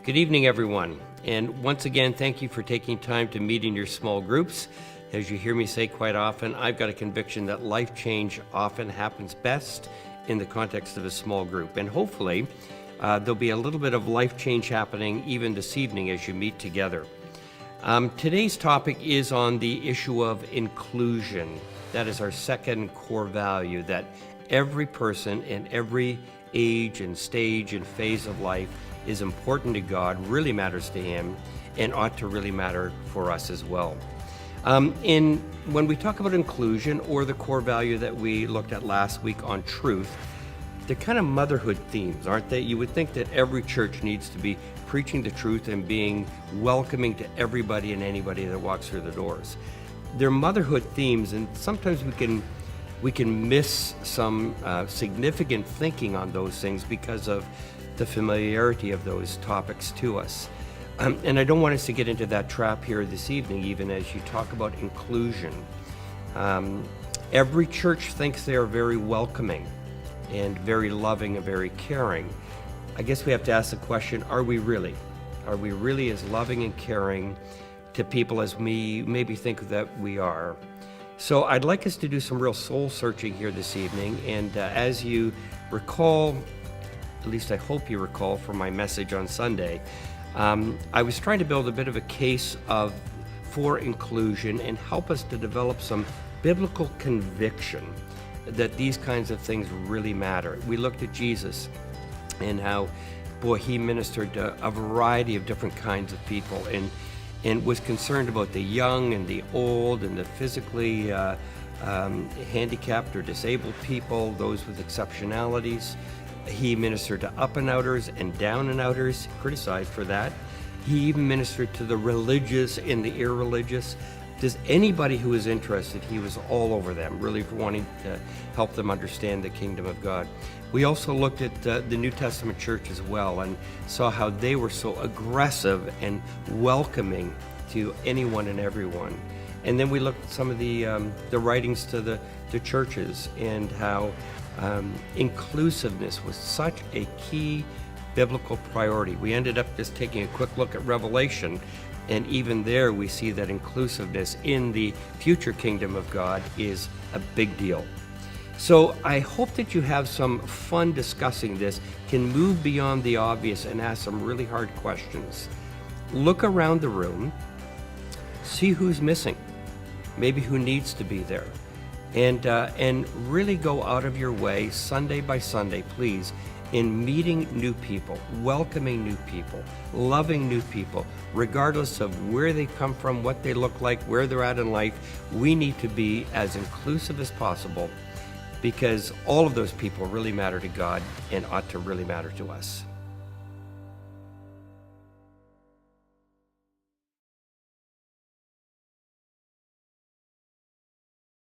Good evening, everyone. And once again, thank you for taking time to meet in your small groups. As you hear me say quite often, I've got a conviction that life change often happens best in the context of a small group. And hopefully, there'll be a little bit of life change happening even this evening as you meet together. Today's topic is on the issue of inclusion. That is our second core value, that every person in every age and stage and phase of life is important to God, really matters to Him, and ought to really matter for us as well. When we talk about inclusion, or the core value that we looked at last week on truth, they're kind of motherhood themes, aren't they? You would think that every church needs to be preaching the truth and being welcoming to everybody and anybody that walks through the doors. They're motherhood themes, and sometimes we can miss some significant thinking on those things because of the familiarity of those topics to us. And I don't want us to get into that trap here this evening, even as you talk about inclusion. Every church thinks they are very welcoming and very loving and very caring. I guess we have to ask the question, are we really? Are we really as loving and caring to people as we maybe think that we are? So I'd like us to do some real soul searching here this evening. And as you recall, at least I hope you recall from my message on Sunday, I was trying to build a bit of a case for inclusion and help us to develop some biblical conviction that these kinds of things really matter. We looked at Jesus and how, He ministered to a variety of different kinds of people and was concerned about the young and the old and the physically handicapped or disabled people, those with exceptionalities. He ministered to up and outers and down and outers, criticized for that. He even ministered to the religious and the irreligious. Does anybody who is interested, he was all over them, really wanting to help them understand the kingdom of God. We also looked at the New Testament church as well and saw how they were so aggressive and welcoming to anyone and everyone. And then we looked at some of the writings to the churches and how inclusiveness was such a key biblical priority. We ended up just taking a quick look at Revelation, and even there we see that inclusiveness in the future kingdom of God is a big deal. So I hope that you have some fun discussing this, can move beyond the obvious and ask some really hard questions. Look around the room, see who's missing, maybe who needs to be there. And really go out of your way Sunday by Sunday, please, in meeting new people, welcoming new people, loving new people, regardless of where they come from, what they look like, where they're at in life. We need to be as inclusive as possible because all of those people really matter to God and ought to really matter to us.